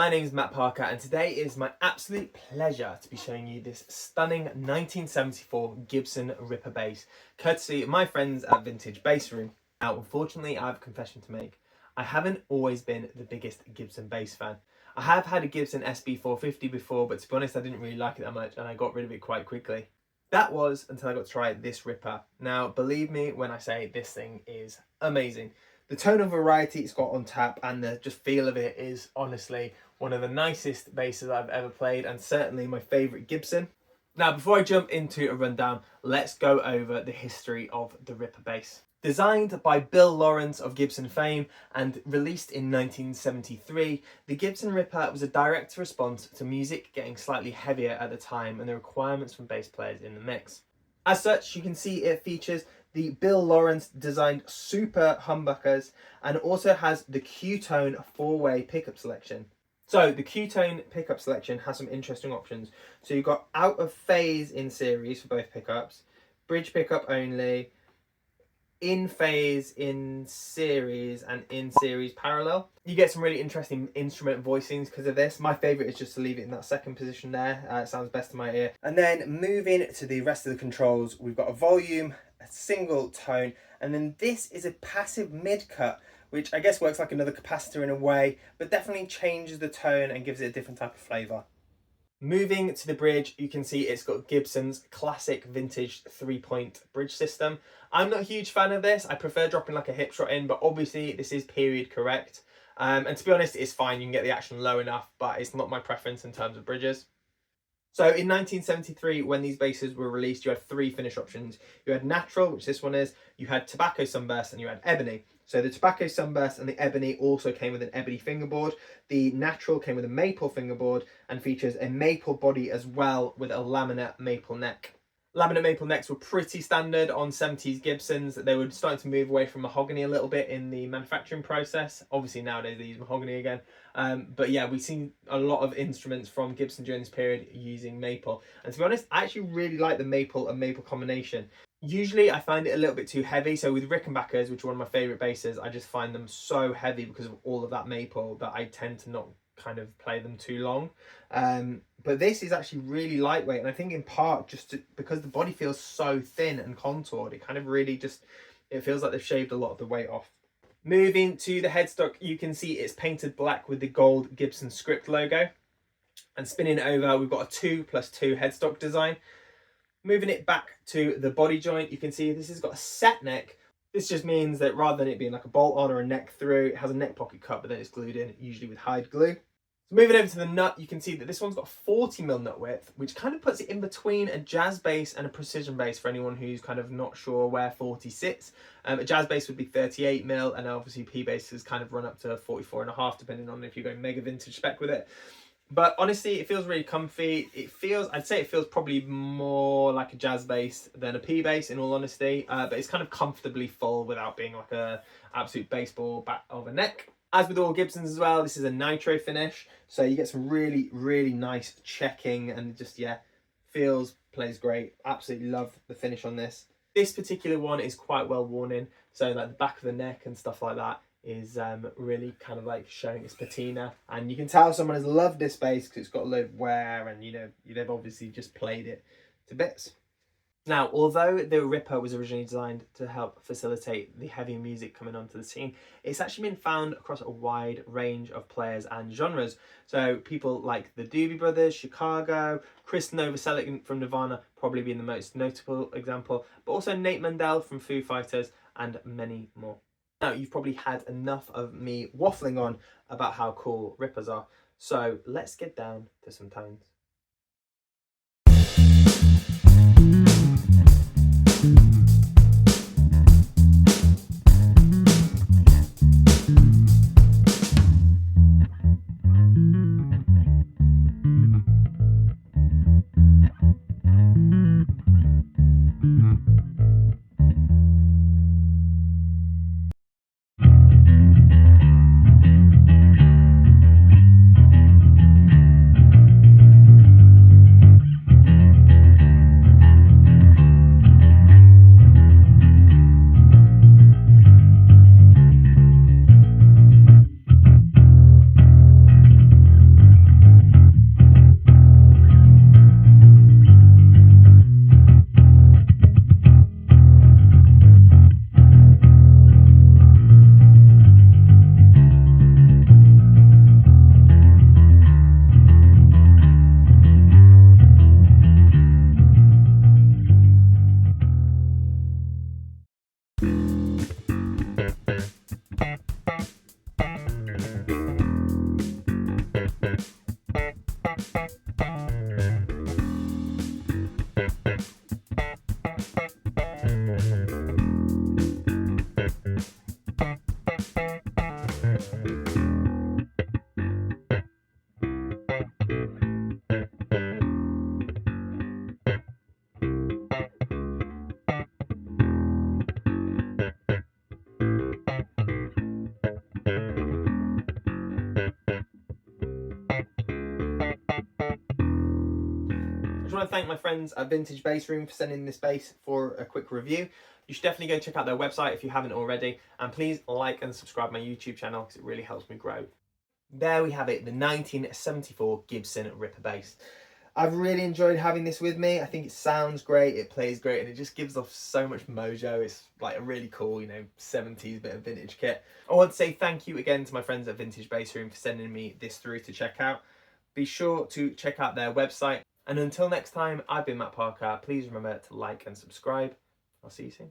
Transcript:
my name is Matt Parker and today is my absolute pleasure to be showing you this stunning 1974 Gibson Ripper bass, courtesy of my friends at Vintage Bass Room. Now, unfortunately, I have a confession to make. I haven't always been the biggest Gibson bass fan. I have had a Gibson SB450 before, but to be honest, I didn't really like it that much and I got rid of it quite quickly. That was until I got to try this Ripper. Now, believe me when I say this thing is amazing. The tone of variety it's got on tap and the just feel of it is honestly one of the nicest basses I've ever played and certainly my favourite Gibson. Now, before I jump into a rundown, let's go over the history of the Ripper bass. Designed by Bill Lawrence of Gibson fame and released in 1973, the Gibson Ripper was a direct response to music getting slightly heavier at the time and the requirements from bass players in the mix. As such, you can see it features the Bill Lawrence designed super humbuckers and also has the Q-Tone 4-way pickup selection. So the Q-Tone pickup selection has some interesting options. So you've got out of phase in series for both pickups, bridge pickup only, in phase in series and in series parallel. You get some really interesting instrument voicings because of this. My favourite is just to leave it in that second position there. It sounds best to my ear. And then moving to the rest of the controls, we've got a volume, a single tone, and then this is a passive mid-cut, which I guess works like another capacitor in a way, but definitely changes the tone and gives it a different type of flavour. Moving to the bridge, you can see it's got Gibson's classic vintage 3-point bridge system. I'm not a huge fan of this. I prefer dropping like a hip shot in, but obviously this is period correct. And to be honest, it's fine. You can get the action low enough, but it's not my preference in terms of bridges. So in 1973, when these basses were released, you had three finish options. You had natural, which this one is, you had tobacco sunburst, and you had ebony. So the tobacco sunburst and the ebony also came with an ebony fingerboard. The natural came with a maple fingerboard and features a maple body as well with a laminate maple neck. Laminate maple necks were pretty standard on 70s Gibsons. They were starting to move away from mahogany a little bit in the manufacturing process. Obviously nowadays they use mahogany again. But yeah, we've seen a lot of instruments from Gibson during this period using maple. And to be honest, I actually really like the maple and maple combination. Usually I find it a little bit too heavy. So with Rickenbackers, which are one of my favourite basses, I just find them so heavy because of all of that maple that I tend to not kind of play them too long. But this is actually really lightweight, and I think in part because the body feels so thin and contoured, it kind of really just, it feels like they've shaved a lot of the weight off. Moving to the headstock, you can see it's painted black with the gold Gibson script logo, and spinning it over, we've got a 2+2 headstock design. Moving it back to the body joint, you can see this has got a set neck. This just means that rather than it being like a bolt on or a neck through, it has a neck pocket cut, but then it's glued in, usually with hide glue. So moving over to the nut, you can see that this one's got 40mm nut width, which kind of puts it in between a jazz bass and a precision bass for anyone who's kind of not sure where 40 sits. A jazz bass would be 38mm, and obviously P basses kind of run up to 44.5, depending on if you're going mega vintage spec with it. But honestly, it feels really comfy. I'd say it feels probably more like a jazz bass than a P bass, in all honesty. But it's kind of comfortably full without being like a absolute baseball bat of a neck. As with all Gibsons as well, this is a nitro finish. So you get some really, really nice checking and just, yeah, plays great. Absolutely love the finish on this. This particular one is quite well worn in. So like the back of the neck and stuff like that is really kind of like showing its patina, and you can tell someone has loved this bass because it's got a load of wear and, you know, they've obviously just played it to bits. Now, although the Ripper was originally designed to help facilitate the heavier music coming onto the scene, it's actually been found across a wide range of players and genres. So people like the Doobie Brothers, Chicago, Chris Novoselic from Nirvana probably being the most notable example, but also Nate Mendel from Foo Fighters and many more. Now, you've probably had enough of me waffling on about how cool Rippers are, so let's get down to some tones. I just want to thank my friends at Vintage Bass Room for sending this bass for a quick review. You should definitely go check out their website if you haven't already, and please like and subscribe my YouTube channel because it really helps me grow. There we have it, the 1974 Gibson Ripper bass. I've really enjoyed having this with me. I think it sounds great, it plays great, and it just gives off so much mojo. It's like a really cool, 70s bit of vintage kit. I want to say thank you again to my friends at Vintage Bass Room for sending me this through to check out. Be sure to check out their website. And until next time, I've been Matt Parker. Please remember to like and subscribe. I'll see you soon.